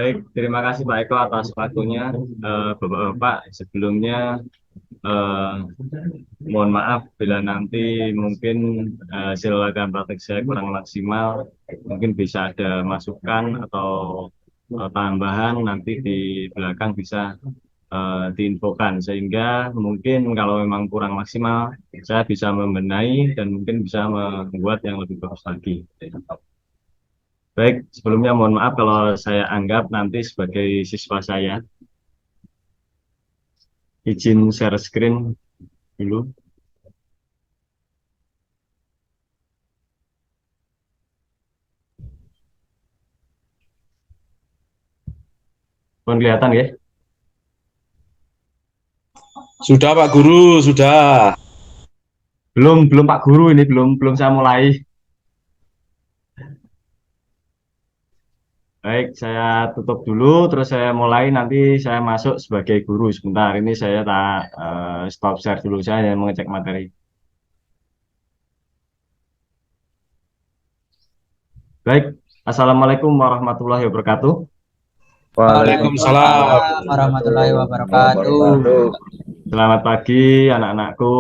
Baik, terima kasih Pak Eko atas waktunya. Bapak-bapak, sebelumnya eh, mohon maaf bila nanti mungkin hasil latihan praktek saya kurang maksimal, mungkin bisa ada masukan atau tambahan nanti di belakang bisa diinfokan, sehingga mungkin kalau memang kurang maksimal, saya bisa membenahi dan mungkin bisa membuat yang lebih bagus lagi. Baik, sebelumnya mohon maaf kalau saya anggap nanti sebagai siswa saya. Izin share screen dulu. Pun kelihatan ya? Sudah Pak Guru, sudah. Belum, belum Pak Guru, ini belum belum saya mulai. Baik, saya tutup dulu, terus saya mulai, nanti saya masuk sebagai guru. Sebentar, ini saya tak stop share dulu, saya yang mengecek materi. Baik, Assalamualaikum warahmatullahi wabarakatuh. Waalaikumsalam. Waalaikumsalam warahmatullahi wabarakatuh. Selamat pagi anak-anakku,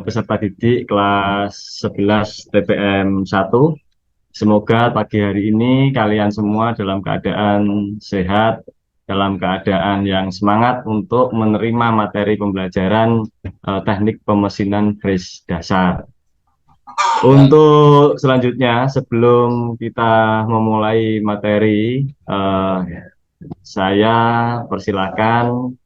peserta didik kelas 11 TPM 1. Semoga pagi hari ini kalian semua dalam keadaan sehat, dalam keadaan yang semangat untuk menerima materi pembelajaran teknik pemesinan fris dasar. Untuk selanjutnya, sebelum kita memulai materi, saya persilahkan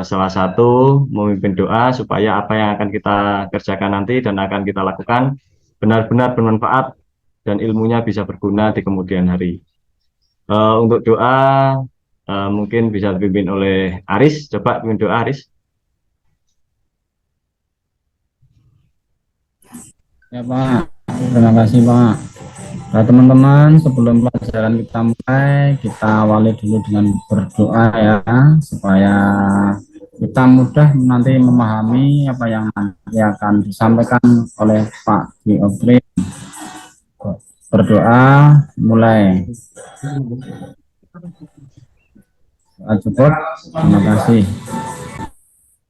salah satu memimpin doa supaya apa yang akan kita kerjakan nanti dan akan kita lakukan benar-benar bermanfaat dan ilmunya bisa berguna di kemudian hari. Untuk doa mungkin bisa dipimpin oleh Aris. Coba pimpin doa Aris. Ya Pak, terima kasih Pak. Nah teman-teman, sebelum pelajaran kita mulai, kita awali dulu dengan berdoa ya, supaya kita mudah nanti memahami apa yang nanti akan disampaikan oleh Pak Giofri. Berdoa mulai. Doa cukup, terima kasih.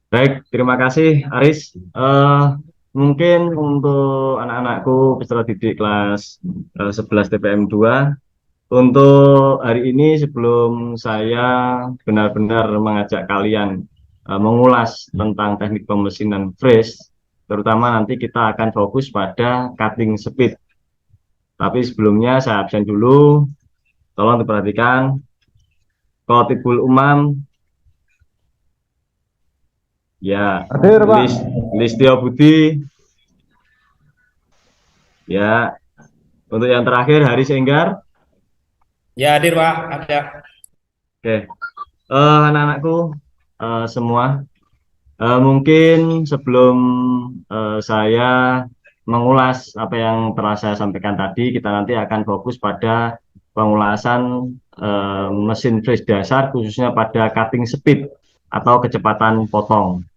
Baik, terima kasih Aris. Mungkin untuk anak-anakku peserta didik kelas 11 TPM 2, untuk hari ini sebelum saya benar-benar mengajak kalian mengulas tentang teknik pemesinan fris, terutama nanti kita akan fokus pada cutting speed. Tapi sebelumnya saya absen dulu, tolong diperhatikan. Khotibul Umam, ya, Hadir Pak. Listio Budi, ya. Untuk yang terakhir Haris Enggar. Ya hadir Pak, ada. Oke, anak-anakku semua, mungkin sebelum saya mengulas apa yang telah saya sampaikan tadi, kita nanti akan fokus pada pengulasan mesin fris dasar, khususnya pada cutting speed atau kecepatan potong.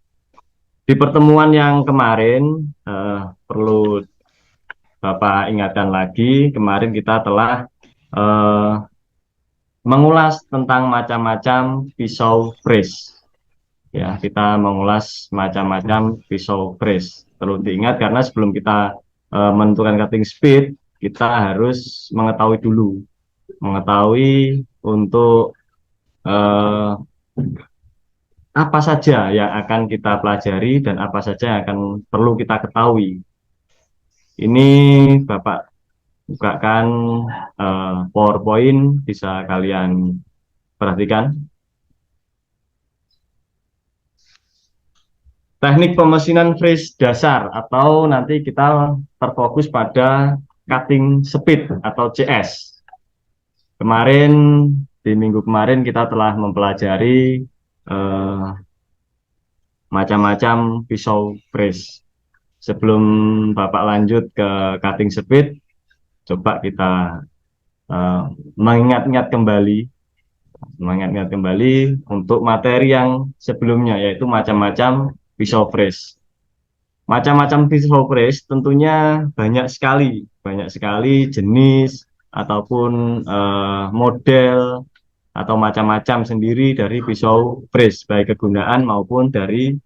Di pertemuan yang kemarin, perlu Bapak ingatkan lagi, kemarin kita telah eh, mengulas tentang macam-macam pisau fris. Ya, kita mengulas macam-macam pisau fris. Perlu diingat karena sebelum kita menentukan cutting speed, kita harus mengetahui untuk eh, apa saja yang akan kita pelajari dan apa saja yang akan perlu kita ketahui. Ini Bapak bukakan PowerPoint, bisa kalian perhatikan. Teknik pemesinan fris dasar atau nanti kita terfokus pada cutting speed atau CS. Kemarin di minggu kemarin kita telah mempelajari macam-macam pisau fris. Sebelum Bapak lanjut ke cutting speed, coba kita mengingat-ingat kembali untuk materi yang sebelumnya, yaitu macam-macam pisau fris. Macam-macam pisau fris tentunya banyak sekali jenis ataupun model atau macam-macam sendiri dari pisau fris, baik kegunaan maupun dari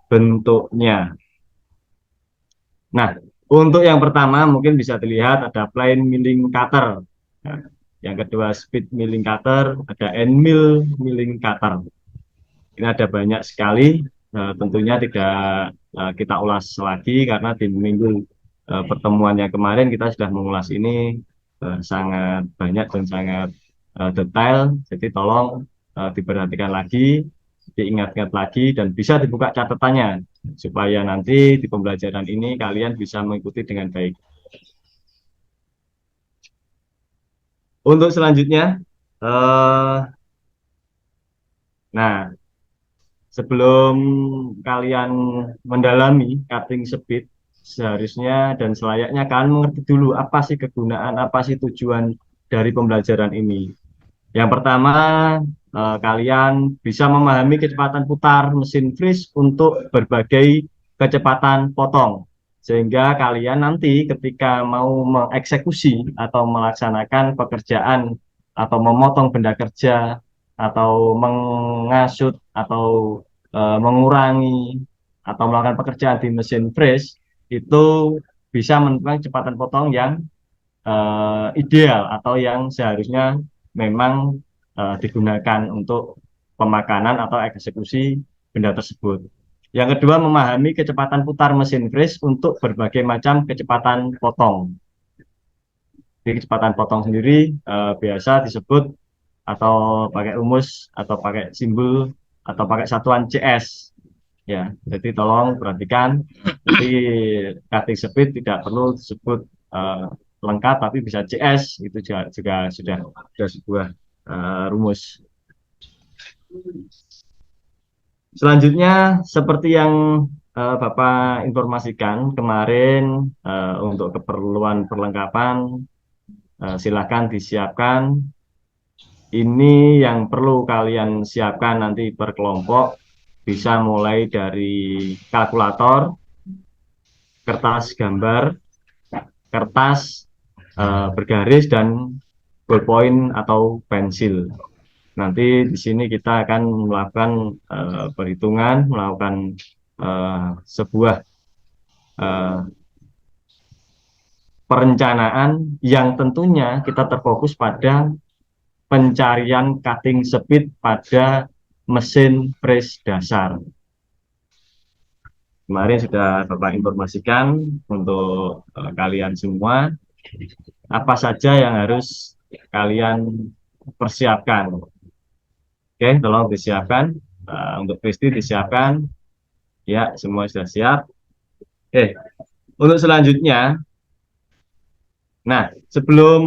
bentuknya. Nah, untuk yang pertama mungkin bisa dilihat ada plain milling cutter. Nah, yang kedua speed milling cutter, ada end mill milling cutter. Ini ada banyak sekali, tentunya tidak kita ulas lagi karena di minggu pertemuan yang kemarin kita sudah mengulas ini sangat banyak dan sangat detail. Jadi tolong diperhatikan lagi, diingat-ingat lagi, dan bisa dibuka catatannya supaya nanti di pembelajaran ini kalian bisa mengikuti dengan baik. Untuk selanjutnya, nah, sebelum kalian mendalami cutting speed, seharusnya dan selayaknya kalian mengerti dulu apa sih kegunaan, apa sih tujuan dari pembelajaran ini. Yang pertama, kalian bisa memahami kecepatan putar mesin freeze untuk berbagai kecepatan potong. Sehingga kalian nanti ketika mau mengeksekusi atau melaksanakan pekerjaan atau memotong benda kerja atau mengasut atau mengurangi atau melakukan pekerjaan di mesin freeze itu bisa menentukan kecepatan potong yang ideal atau yang seharusnya memang digunakan untuk pemakanan atau eksekusi benda tersebut. Yang kedua, memahami kecepatan putar mesin freeze untuk berbagai macam kecepatan potong. Jadi kecepatan potong sendiri biasa disebut atau pakai rumus atau pakai simbol atau pakai satuan CS. Ya, jadi tolong perhatikan. Jadi cutting speed tidak perlu disebut lengkap, tapi bisa CS itu juga sudah sebuah rumus. Selanjutnya, seperti yang Bapak informasikan kemarin, untuk keperluan perlengkapan silakan disiapkan. Ini yang perlu kalian siapkan nanti per kelompok, bisa mulai dari kalkulator, kertas gambar, kertas bergaris, dan ballpoint atau pensil. Nanti di sini kita akan melakukan perhitungan, melakukan sebuah perencanaan yang tentunya kita terfokus pada pencarian cutting speed pada mesin freeze dasar. Kemarin sudah Bapak informasikan untuk kalian semua apa saja yang harus kalian persiapkan. Oke, tolong disiapkan. Untuk Kristi disiapkan. Ya, semua sudah siap. Oke, untuk selanjutnya, nah, sebelum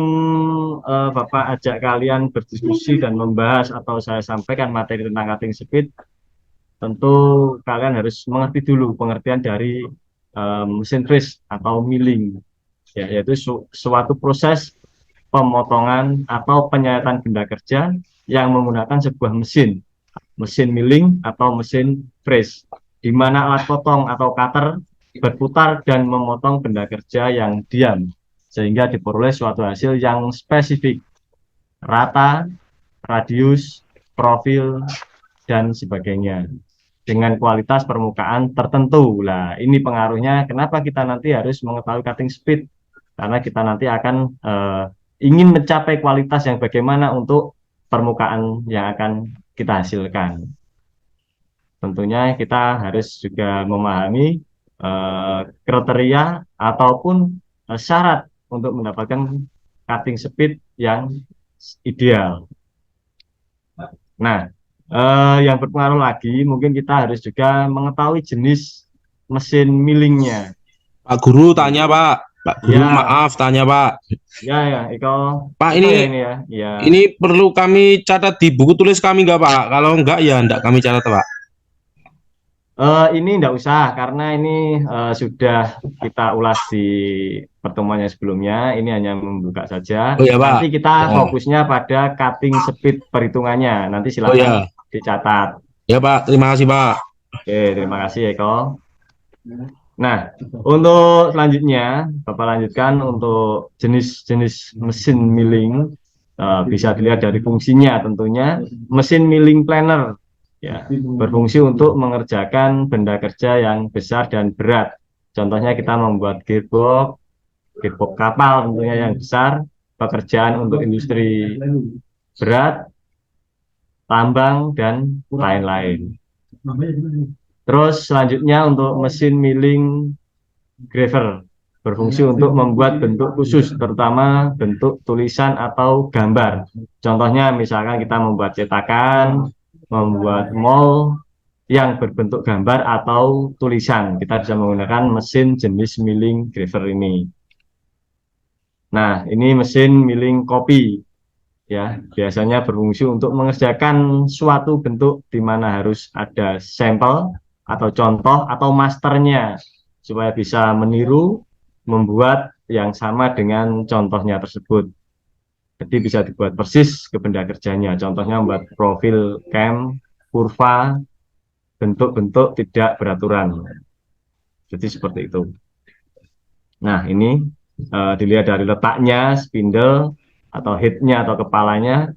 Bapak ajak kalian berdiskusi dan membahas atau saya sampaikan materi tentang cutting speed, tentu kalian harus mengerti dulu pengertian dari mesin freeze atau milling, ya, yaitu suatu proses pemotongan atau penyayatan benda kerja yang menggunakan sebuah mesin milling atau mesin freeze, di mana alat potong atau cutter berputar dan memotong benda kerja yang diam, sehingga diperoleh suatu hasil yang spesifik, rata, radius, profil, dan sebagainya, dengan kualitas permukaan tertentu. Nah, ini pengaruhnya kenapa kita nanti harus mengetahui cutting speed, karena kita nanti akan ingin mencapai kualitas yang bagaimana untuk permukaan yang akan kita hasilkan. Tentunya kita harus juga memahami kriteria ataupun syarat untuk mendapatkan cutting speed yang ideal. Nah, yang berpengaruh lagi, mungkin kita harus juga mengetahui jenis mesin millingnya. Pak Guru tanya Pak. Pak Guru Ya. maaf tanya Pak. Ya, Eko. Pak, Eko ini ya, ini ya. Ya. Ini perlu kami catat di buku tulis kami nggak Pak? Kalau enggak ya enggak kami catat Pak. Ini enggak usah karena ini sudah kita ulas di pertemuan yang sebelumnya. Ini hanya membuka saja. Oh ya Pak. Nanti kita Ya. fokusnya pada cutting speed perhitungannya. Nanti silakan ya. dicatat. Ya Pak, terima kasih Pak. Oke, terima kasih Eko. Nah, untuk selanjutnya Bapak lanjutkan untuk jenis-jenis mesin milling. bisa dilihat dari fungsinya tentunya. Mesin milling planer ya, berfungsi untuk mengerjakan benda kerja yang besar dan berat. Contohnya kita membuat gearbox kapal tentunya yang besar, pekerjaan untuk industri berat, tambang, dan lain-lain. Terus selanjutnya untuk mesin milling graver, berfungsi untuk membuat bentuk khusus, terutama bentuk tulisan atau gambar. Contohnya misalkan kita membuat cetakan, membuat mold yang berbentuk gambar atau tulisan, kita bisa menggunakan mesin jenis milling graver ini. Nah, ini mesin milling kopi ya, biasanya berfungsi untuk mengerjakan suatu bentuk di mana harus ada sampel atau contoh atau masternya supaya bisa meniru membuat yang sama dengan contohnya tersebut. Jadi bisa dibuat persis ke benda kerjanya. Contohnya membuat profil cam, kurva, bentuk-bentuk tidak beraturan. Jadi seperti itu. Nah, ini dilihat dari letaknya, spindle atau headnya atau kepalanya.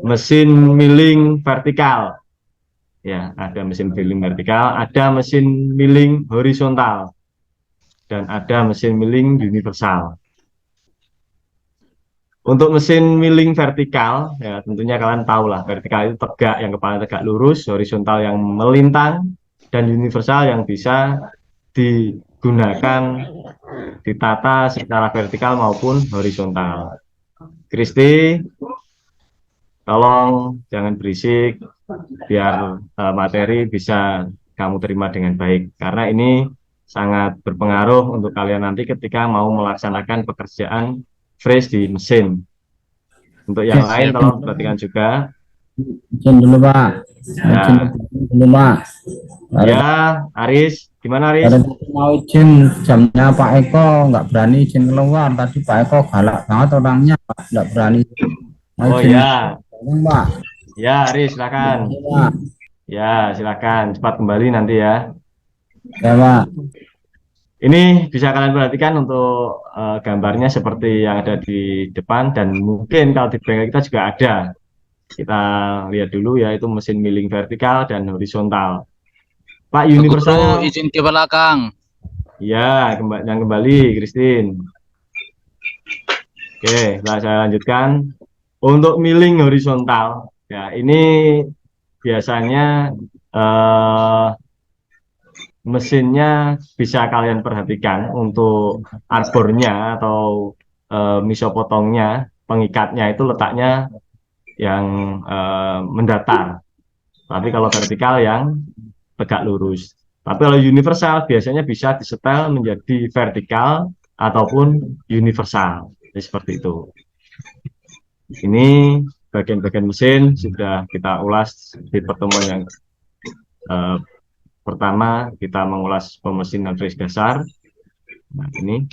Mesin milling vertikal. Ya, ada mesin milling vertikal, ada mesin milling horizontal, dan ada mesin milling universal. Untuk mesin milling vertikal, ya tentunya kalian tahu lah, vertikal itu tegak, yang kepala tegak lurus, horizontal yang melintang, dan universal yang bisa digunakan, ditata secara vertikal maupun horizontal. Kristi, tolong jangan berisik, biar materi bisa kamu terima dengan baik, karena ini sangat berpengaruh untuk kalian nanti ketika mau melaksanakan pekerjaan fresh di mesin. Untuk yang lain tolong perhatikan juga. Izin dulu Pak. Ya. Izin dulu Pak. Ya, Aris, gimana Aris? Dari mau izin jamnya Pak Eko nggak berani izin keluar. Tadi Pak Eko galak banget orangnya, Pak, nggak berani. Mau Oh izin ya, Pak. ya Aris silakan. Pak. Ya silakan, cepat kembali nanti ya. Ya Pak. Ini bisa kalian perhatikan untuk gambarnya seperti yang ada di depan, dan mungkin kalau di bengkel kita juga ada. Kita lihat dulu ya, itu mesin milling vertikal dan horizontal. Pak, universal. Izin ke belakang. Ya, yang kembali, Christine. Oke, saya lanjutkan. Untuk milling horizontal, ya ini biasanya mesinnya bisa kalian perhatikan untuk arbornya atau misopotongnya, pengikatnya itu letaknya yang mendatar. Tapi kalau vertikal yang tegak lurus. Tapi kalau universal biasanya bisa disetel menjadi vertikal ataupun universal. Jadi seperti itu. Ini bagian-bagian mesin sudah kita ulas di pertemuan yang pertama. Kita mengulas pemesinan fresh dasar. Nah, ini.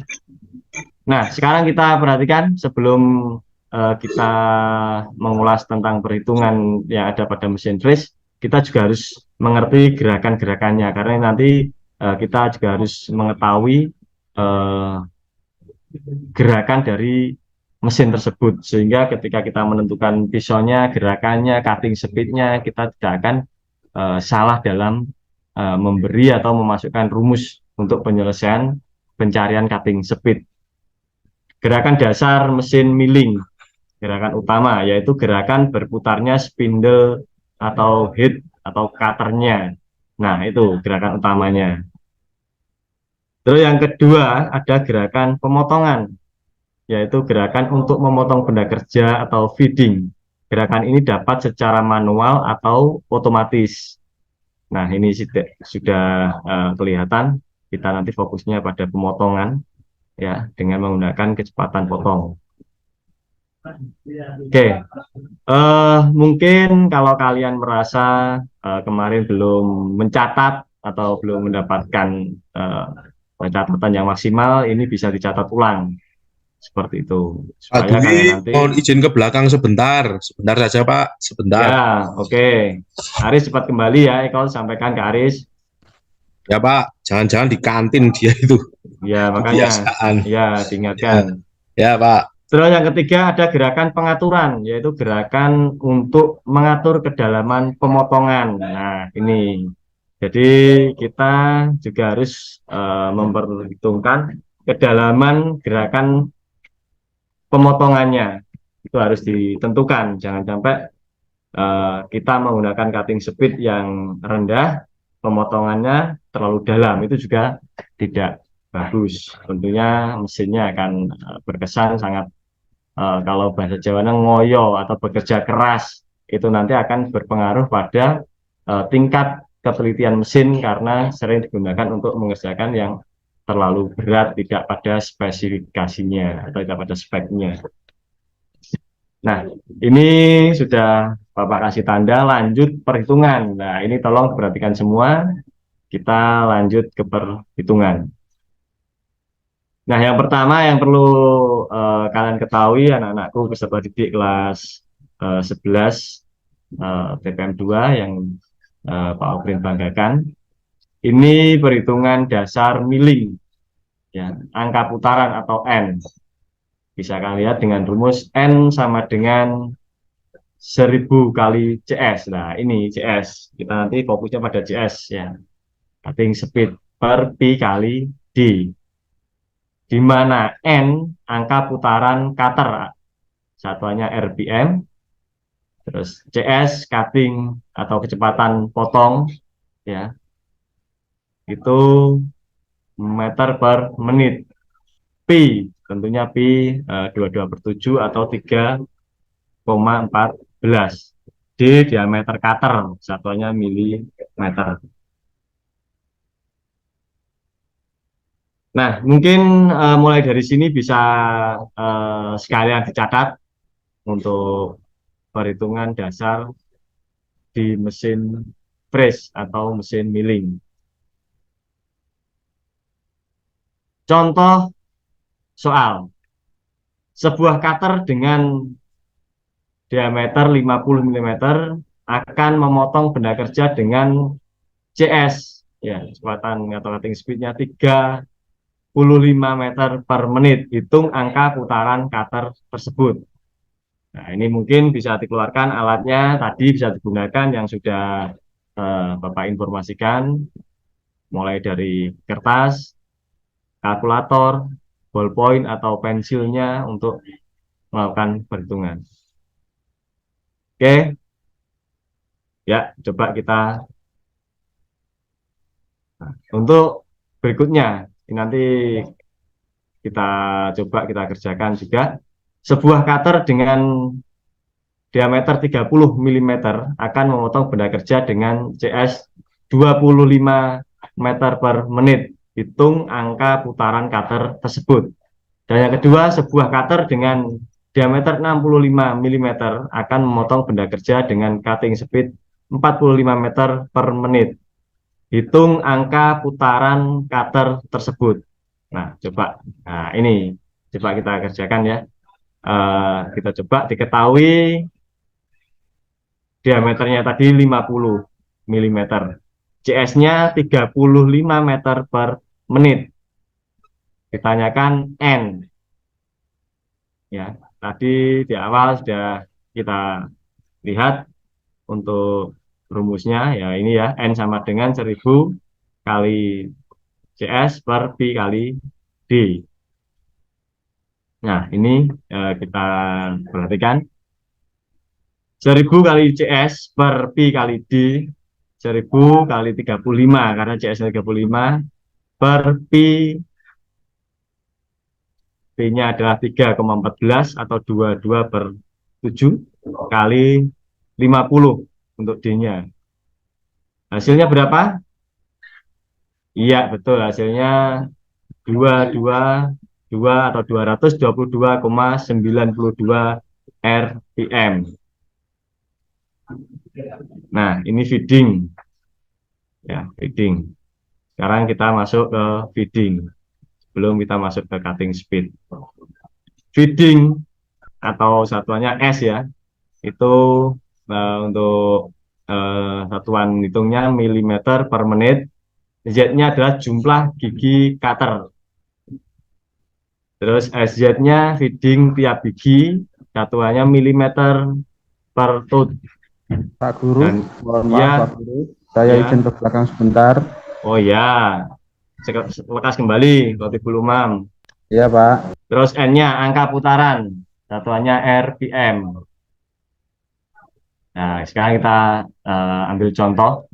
Nah, sekarang kita perhatikan sebelum kita mengulas tentang perhitungan yang ada pada mesin fresh, kita juga harus mengerti gerakan-gerakannya, karena nanti kita juga harus mengetahui gerakan dari mesin tersebut, sehingga ketika kita menentukan pisaunya, gerakannya, cutting speednya, kita tidak akan salah dalam memberi atau memasukkan rumus untuk penyelesaian pencarian cutting speed. Gerakan dasar mesin milling, gerakan utama yaitu gerakan berputarnya spindle atau head atau cutternya. Nah, itu gerakan utamanya. Terus yang kedua ada gerakan pemotongan, yaitu gerakan untuk memotong benda kerja atau feeding. Gerakan ini dapat secara manual atau otomatis. Nah, ini sudah kelihatan. Kita nanti fokusnya pada pemotongan ya, dengan menggunakan kecepatan potong. Oke, mungkin kalau kalian merasa kemarin belum mencatat atau belum mendapatkan catatan yang maksimal, ini bisa dicatat ulang seperti itu. Pak Supaya kalian Dwi, nanti. mohon izin ke belakang sebentar saja Pak, sebentar. Ya, oke. Aris cepat kembali ya, Eko sampaikan ke Aris. Ya Pak, jangan-jangan di kantin dia itu. Ya, makanya. Kebiasaan. Ya, diingatkan. Ya Pak. Terus yang ketiga ada gerakan pengaturan, yaitu gerakan untuk mengatur kedalaman pemotongan. Nah, ini. Jadi kita juga harus memperhitungkan kedalaman gerakan pemotongannya. Itu harus ditentukan. Jangan sampai kita menggunakan cutting speed yang rendah, pemotongannya terlalu dalam. Itu juga tidak bagus. Tentunya mesinnya akan berkesan sangat kalau bahasa Jawanya ngoyo atau bekerja keras, itu nanti akan berpengaruh pada tingkat ketelitian mesin karena sering digunakan untuk mengerjakan yang terlalu berat, tidak pada spesifikasinya atau tidak pada speknya. Nah, ini sudah Bapak kasih tanda lanjut perhitungan. Nah, ini tolong perhatikan semua, kita lanjut ke perhitungan. Nah, yang pertama yang perlu kalian ketahui anak-anakku peserta didik kelas 11 TPM 2 yang Pak Okrin banggakan. Ini perhitungan dasar milling, ya, angka putaran atau N. Bisa kalian lihat dengan rumus N sama dengan 1000 kali CS. Nah, ini CS. Kita nanti fokusnya pada CS ya. Cutting speed per pi kali D. Di mana N angka putaran cutter, satuannya RPM, terus CS cutting atau kecepatan potong ya, itu meter per menit. Pi tentunya pi 22/7 atau 3,14. D diameter cutter, satuannya milimeter. Nah, mungkin mulai dari sini bisa sekalian dicatat untuk perhitungan dasar di mesin press atau mesin milling. Contoh soal, sebuah cutter dengan diameter 50 mm akan memotong benda kerja dengan CS, ya, kecepatan atau cutting speednya 35 meter per menit. Hitung angka putaran cutter tersebut. Nah, ini mungkin bisa dikeluarkan alatnya, tadi bisa digunakan yang sudah Bapak informasikan, mulai dari kertas, kalkulator, ballpoint atau pensilnya untuk melakukan perhitungan. Oke, ya, coba kita untuk berikutnya, ini nanti kita coba kita kerjakan juga. Sebuah cutter dengan diameter 30 mm akan memotong benda kerja dengan CS 25 meter per menit. Hitung angka putaran cutter tersebut. Dan yang kedua, sebuah cutter dengan diameter 65 mm akan memotong benda kerja dengan cutting speed 45 meter per menit. Hitung angka putaran cutter tersebut. Nah, coba. Nah, ini coba kita kerjakan ya. Kita coba diketahui diameternya tadi 50 mm. CS-nya 35 meter per menit. Ditanyakan N. Ya, tadi di awal sudah kita lihat untuk rumusnya ya, ini ya, N sama dengan 1000 kali CS per pi kali D. Nah, ini kita perhatikan 1000 kali CS per pi kali D, 1000 kali 35 karena CS-nya 35 per pi, P-nya adalah 3,14 atau 22/7 kali 50 untuk D-nya. Hasilnya berapa? Iya, betul. Hasilnya 222 atau 222,92 RPM. Nah, ini feeding. Ya, feeding. Sekarang kita masuk ke feeding. Sebelum kita masuk ke cutting speed. Feeding atau satuannya S ya, itu untuk satuan hitungnya milimeter per menit. Z-nya adalah jumlah gigi cutter. Terus SZ-nya feeding tiap biji, satuannya milimeter per tooth. Pak Guru, Dan mohon maaf ya, Pak Guru, saya ya, izin ke belakang sebentar. oh ya, lekas kembali, Rotibul Umam. Iya Pak. Terus N-nya angka putaran, satuannya RPM. Nah, sekarang kita ambil contoh.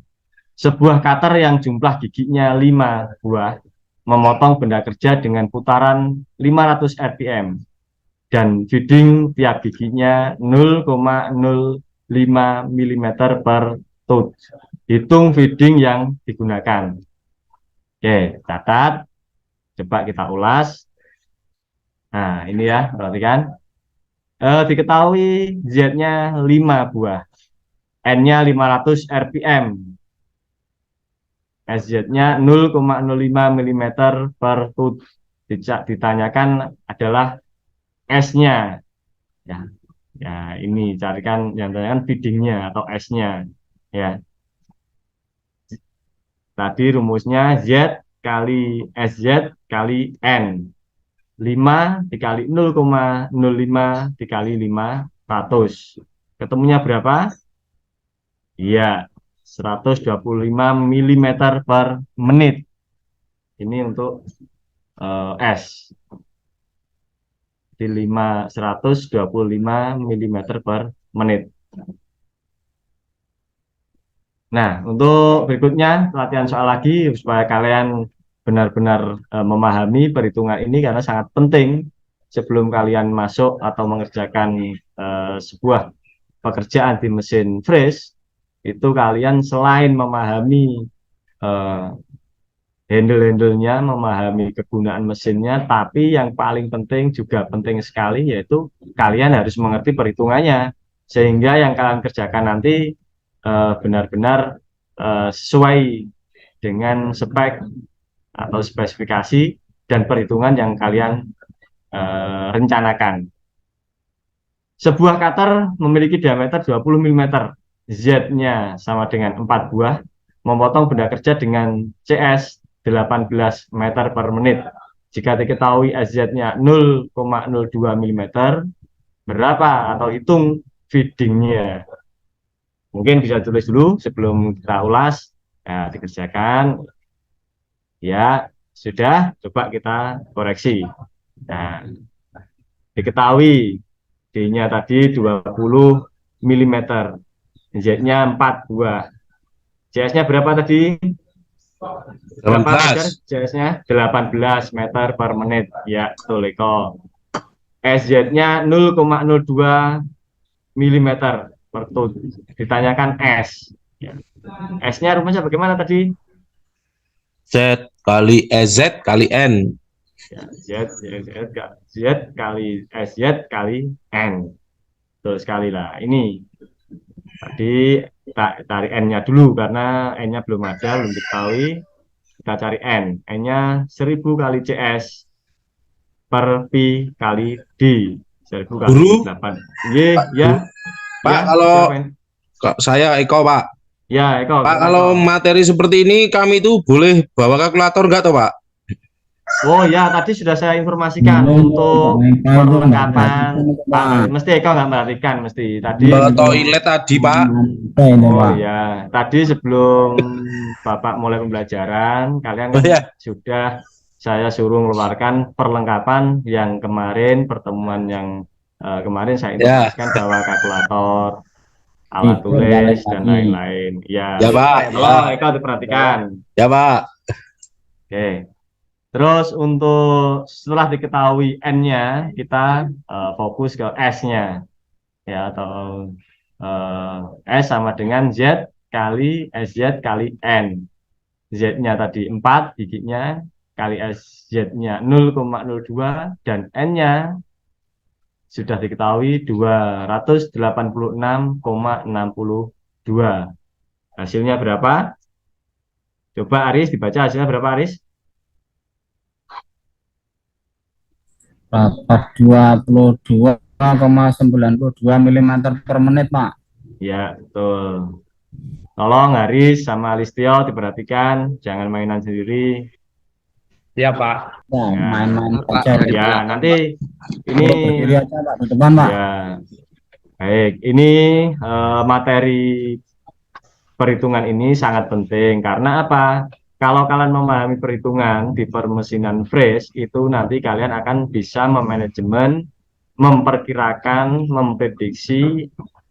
Sebuah cutter yang jumlah giginya 5 buah, memotong benda kerja dengan putaran 500 RPM. Dan feeding tiap giginya 0,05 mm per tooth. Hitung feeding yang digunakan. Oke, catat. Coba kita ulas. Nah, ini ya, perhatikan. Diketahui Z-nya 5 buah. N-nya 500 RPM. SZ-nya 0,05 mm per tooth. Ditanyakan adalah S-nya. Ya, ya ini carikan yang ditanyakan feedingnya atau S-nya. Ya, tadi rumusnya Z kali SZ kali N. 5 dikali 0,05 dikali 500. Ketemunya berapa? Iya, 125 mm per menit. Ini untuk S. Di 125 mm per menit. Nah, untuk berikutnya latihan soal lagi supaya kalian benar-benar memahami perhitungan ini karena sangat penting sebelum kalian masuk atau mengerjakan sebuah pekerjaan di mesin freeze, itu kalian selain memahami handle-handlenya, memahami kegunaan mesinnya, tapi yang paling penting juga penting sekali yaitu kalian harus mengerti perhitungannya sehingga yang kalian kerjakan nanti benar-benar sesuai dengan spek atau spesifikasi dan perhitungan yang kalian rencanakan. Sebuah cutter memiliki diameter 20 mm, Z-nya sama dengan 4 buah, memotong benda kerja dengan CS 18 meter per menit. Jika diketahui SZ-nya 0,02 mm, berapa atau hitung feedingnya? Mungkin bisa tulis dulu sebelum kita ulas. Nah, dikerjakan. Ya, sudah. Coba kita koreksi. Nah, diketahui D-nya tadi 20 mm. Z-nya 4 buah. CS-nya berapa tadi? Berapa meter 18. CS-nya? 18 meter per menit. Ya, betul Eko. SZ-nya 0,02 mm per tooth. Ditanyakan S. Ya. S-nya rumusnya bagaimana tadi? Z kali EZ kali N. Ya, Z kali SZ kali N. Betul sekali lah. Ini tadi kita cari N-nya dulu karena N-nya belum ada, belum diketahui. Kita cari N. N-nya 1000 kali CS per Pi kali D. 1000 kali Guru, 8. Y, Pak, ya. Pak, Ya, kalau siapa? saya Eko, Pak. Ya, Eko. Pak, Gimana, kalau Eko? materi seperti ini kami itu boleh bawa kalkulator nggak toh, Pak? Oh ya, tadi sudah saya informasikan untuk perlengkapan. Pak, mesti Eko nggak perhatikan, mesti tadi. Ke toilet tadi, Pak. Oh ya, tadi sebelum Bapak mulai pembelajaran, kalian Oh kan ya. sudah saya suruh mengeluarkan perlengkapan yang kemarin, pertemuan yang kemarin saya Ya. informasikan bahwa kalkulator, alat tulis, dan lain-lain. Ya, Ya, Pak. tolong Eko diperhatikan. Ya, Pak. Oke. Terus untuk setelah diketahui N-nya, kita fokus ke S-nya. Ya, atau S sama dengan Z kali SZ kali N. Z-nya tadi 4 giginya, kali SZ-nya 0,02, dan N-nya sudah diketahui 286,62. Hasilnya berapa? Coba Aris dibaca hasilnya berapa, Aris? Dapat 22,92 mm per menit, Pak. Ya, betul. Tolong Haris sama Listio diperhatikan, jangan mainan sendiri. Ya Pak. Ya, Ya, main-main Pak aja dari gitu. ya belakang, nanti Pak. ini Berdiri aja Pak di depan Pak. ya baik. Ini materi perhitungan ini sangat penting karena apa? Kalau kalian memahami perhitungan di permesinan fresh itu nanti kalian akan bisa memanajemen, memperkirakan, memprediksi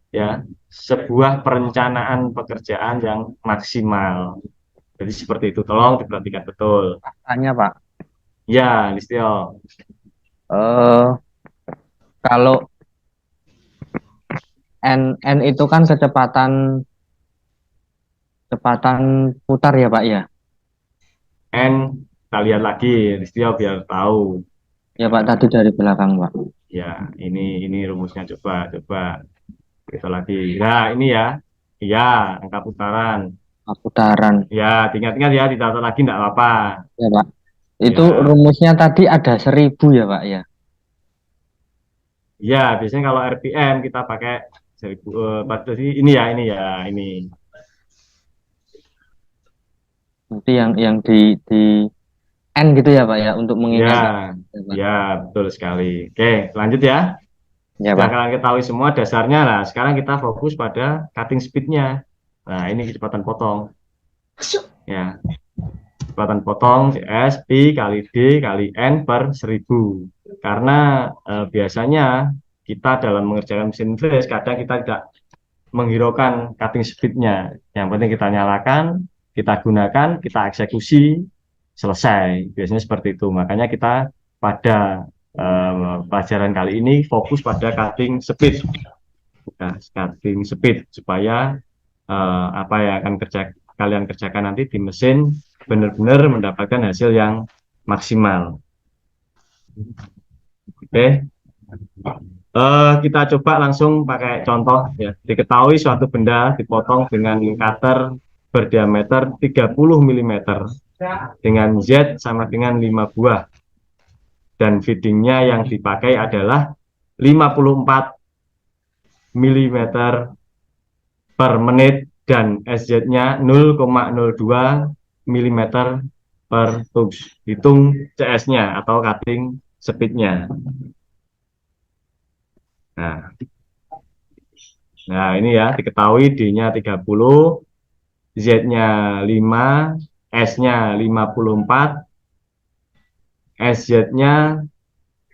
ya sebuah perencanaan pekerjaan yang maksimal. Jadi seperti itu, tolong diperhatikan betul. Tanya, Pak. Ya, Listio. Eh, kalau N itu kan kecepatan putar ya, Pak ya. N, kita lihat lagi, Listio biar tahu. Ya, Pak, tadi dari belakang, Pak. Ya, ini rumusnya coba kita lagi. Nah, ini ya. Iya, angka putaran. Putaran. Ya, ingat-ingat ya, ditata lagi enggak apa-apa. Ya, Pak. Itu Ya. rumusnya tadi ada 1.000 ya, Pak ya. Ya, biasanya kalau RPM kita pakai 1000 ini ya, ini. Nanti yang di N gitu ya, Pak ya, untuk mengingat. Ya, Ya, Pak. ya, betul sekali. Oke, lanjut ya. Ya, Sudah Pak. kalian ketahui semua dasarnya lah. Sekarang kita fokus pada cutting speed-nya. Nah, ini kecepatan potong. Ya, kecepatan potong CS Pi kali D kali N per 1000. Karena biasanya kita dalam mengerjakan mesin fresh kadang kita tidak menghiraukan cutting speed-nya. Yang penting kita nyalakan, kita gunakan, kita eksekusi, selesai. Biasanya seperti itu. Makanya kita pada pelajaran kali ini fokus pada cutting speed. Nah, cutting speed supaya apa yang akan kalian kerjakan nanti di mesin benar-benar mendapatkan hasil yang maksimal. Oke. Kita coba langsung pakai contoh ya. Diketahui suatu benda dipotong dengan cutter berdiameter 30 mm dengan Z sama dengan 5 buah. Dan feedingnya yang dipakai adalah 54 mm per menit dan SZ-nya 0,02 mm per tux. Hitung CS-nya atau cutting speed-nya. Nah, ini ya, diketahui D-nya 30, Z-nya 5, S-nya 54, SZ-nya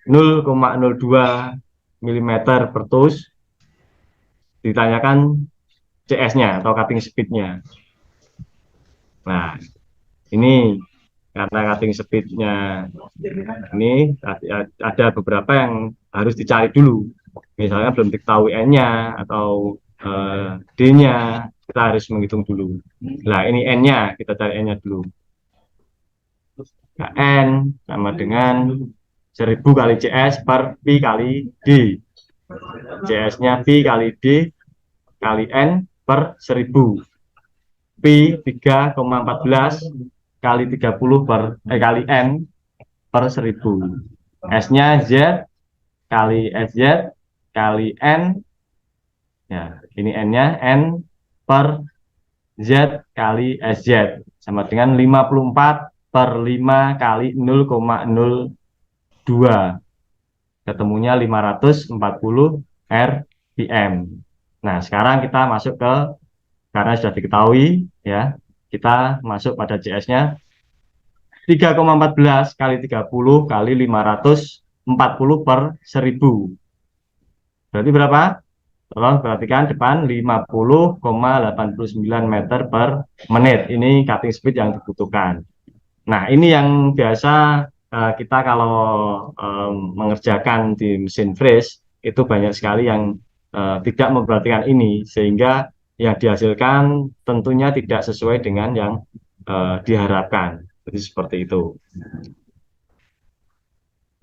0,02 mm per tux. Ditanyakan CS-nya atau cutting speed-nya. Nah, ini karena cutting speed-nya ini ada beberapa yang harus dicari dulu. Misalnya belum diketahui N-nya atau D-nya, kita harus menghitung dulu. Nah, ini N-nya, kita cari N-nya dulu. Nah, N sama dengan 1000 kali CS per Pi kali D. CS-nya Pi kali D kali N per 1000. Pi 3,14 kali 30 kali N per 1000. S-nya Z kali SZ kali N. Ya, ini N-nya N per Z kali SZ sama dengan 54 per 5 kali 0,02. Ketemunya 540 RPM. Nah, sekarang kita masuk ke, karena sudah diketahui ya, kita masuk pada CS-nya 3,14 kali 30 kali 540 per 1000. Berarti berapa? Tolong perhatikan depan 50,89 meter per menit. Ini cutting speed yang dibutuhkan. Nah, ini yang biasa kita kalau mengerjakan di mesin fresh itu banyak sekali yang tidak memperhatikan ini, sehingga yang dihasilkan tentunya tidak sesuai dengan yang diharapkan. Jadi seperti itu.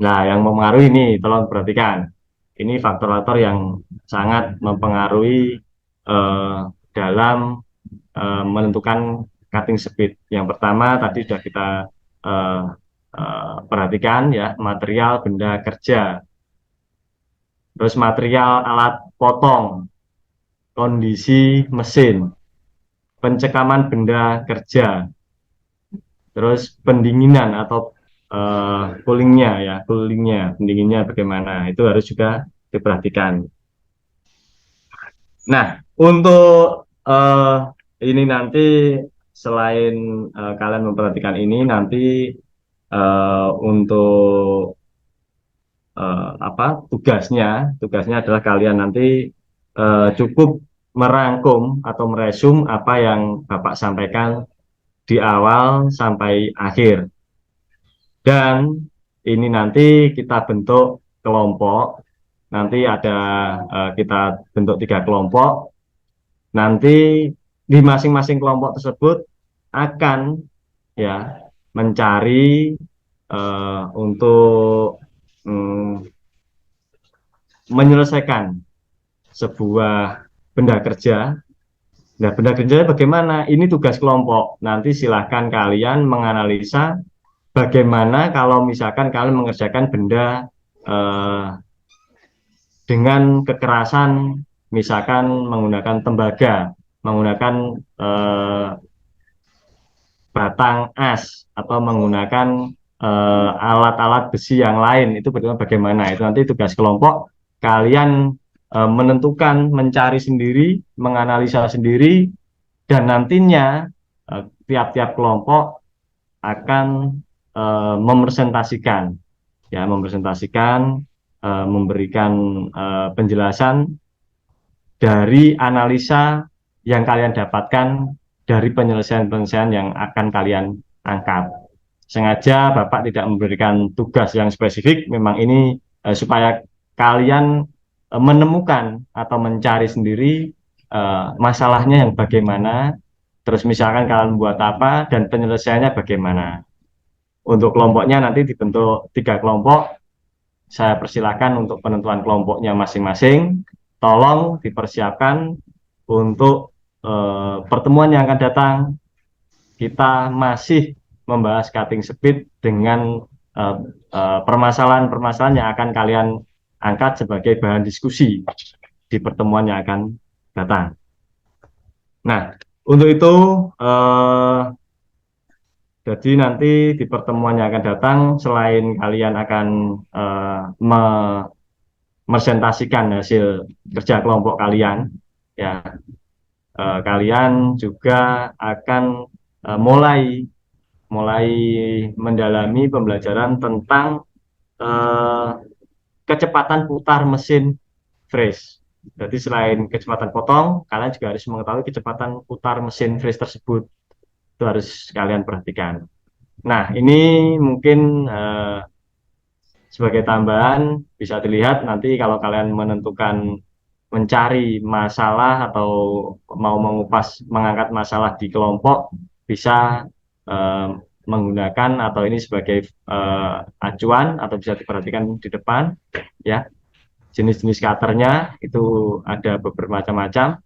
Nah, yang mempengaruhi ini, tolong perhatikan. Ini faktor-faktor yang sangat mempengaruhi dalam menentukan cutting speed. Yang pertama tadi sudah kita perhatikan ya, material benda kerja. Terus material alat potong, kondisi mesin, pencekaman benda kerja, terus pendinginan atau coolingnya ya, pendinginnya bagaimana, itu harus juga diperhatikan. Nah, untuk ini nanti selain kalian memperhatikan ini, nanti untuk tugasnya adalah kalian nanti cukup merangkum atau meresum apa yang Bapak sampaikan di awal sampai akhir. Dan ini nanti kita bentuk kelompok. Nanti ada kita bentuk 3 kelompok. Nanti di masing-masing kelompok tersebut akan ya mencari untuk menyelesaikan sebuah benda kerja. Nah, benda kerjanya bagaimana? Ini tugas kelompok. Nanti silahkan kalian menganalisa bagaimana kalau misalkan kalian mengerjakan benda dengan kekerasan, misalkan menggunakan tembaga, menggunakan batang as, atau menggunakan alat-alat besi yang lain, itu bagaimana? Itu nanti tugas kelompok, kalian menentukan, mencari sendiri, menganalisa sendiri, dan nantinya tiap-tiap kelompok akan memberikan penjelasan dari analisa yang kalian dapatkan dari penyelesaian-penyelesaian yang akan kalian angkat. Sengaja Bapak tidak memberikan tugas yang spesifik, memang ini supaya kalian menemukan atau mencari sendiri masalahnya yang bagaimana, terus misalkan kalian buat apa, dan penyelesaiannya bagaimana. Untuk kelompoknya nanti dibentuk 3 kelompok. Saya persilakan untuk penentuan kelompoknya masing-masing. Tolong dipersiapkan untuk pertemuan yang akan datang. Kita masih membahas cutting speed dengan permasalahan-permasalahan yang akan kalian angkat sebagai bahan diskusi di pertemuan yang akan datang. Nah, untuk itu jadi nanti di pertemuan yang akan datang, selain kalian akan mepresentasikan hasil kerja kelompok kalian, ya, kalian juga akan mulai mendalami pembelajaran tentang kecepatan putar mesin freeze. Jadi selain kecepatan potong, kalian juga harus mengetahui kecepatan putar mesin freeze tersebut. Itu harus kalian perhatikan. Nah, ini mungkin sebagai tambahan bisa dilihat nanti kalau kalian menentukan mencari masalah atau mau mengangkat masalah di kelompok, bisa menggunakan atau ini sebagai acuan atau bisa diperhatikan di depan ya. Jenis-jenis cutternya itu ada beberapa macam-macam.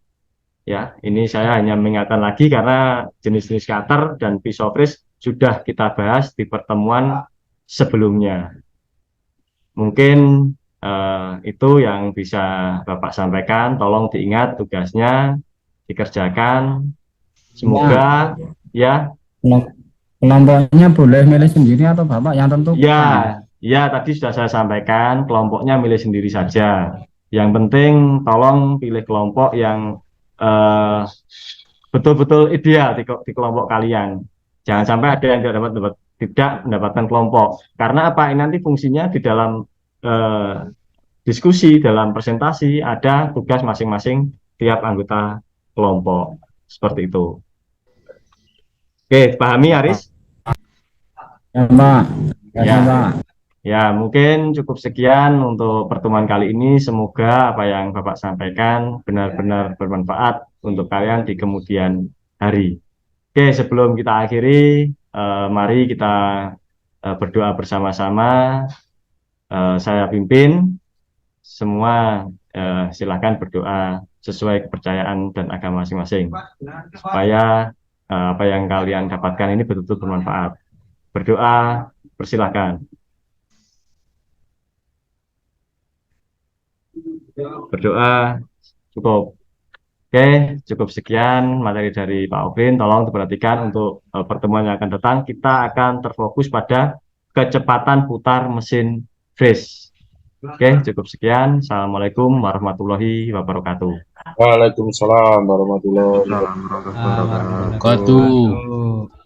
Ya, ini saya hanya mengingatkan lagi karena jenis-jenis cutter dan pisau freeze sudah kita bahas di pertemuan sebelumnya. Mungkin itu yang bisa Bapak sampaikan. Tolong diingat tugasnya, dikerjakan. Semoga ya. Kelompoknya boleh milih sendiri atau Bapak yang tentukan? Ya, tadi sudah saya sampaikan, kelompoknya milih sendiri saja. Yang penting tolong pilih kelompok yang betul-betul ideal di kelompok kalian. Jangan sampai ada yang tidak mendapatkan kelompok. Karena apa? Ini nanti fungsinya di dalam diskusi, dalam presentasi, ada tugas masing-masing tiap anggota kelompok. Seperti itu. Oke, pahami Aris? Ya, Pak. Ya, Pak. Ya, mungkin cukup sekian untuk pertemuan kali ini. Semoga apa yang Bapak sampaikan benar-benar bermanfaat untuk kalian di kemudian hari. Oke, sebelum kita akhiri, mari kita berdoa bersama-sama. Saya pimpin. Semua silakan berdoa sesuai kepercayaan dan agama masing-masing. Supaya apa yang kalian dapatkan ini betul-betul bermanfaat. Berdoa, persilahkan. Berdoa cukup. Oke, cukup sekian materi dari Pak Ovin. Tolong diperhatikan untuk pertemuan yang akan datang. Kita akan terfokus pada kecepatan putar mesin freeze. Oke, cukup sekian. Assalamualaikum warahmatullahi wabarakatuh. Waalaikumsalam warahmatullahi Assalamualaikum warahmatullahi wabarakatuh. wabarakatuh. Wabarakatuh.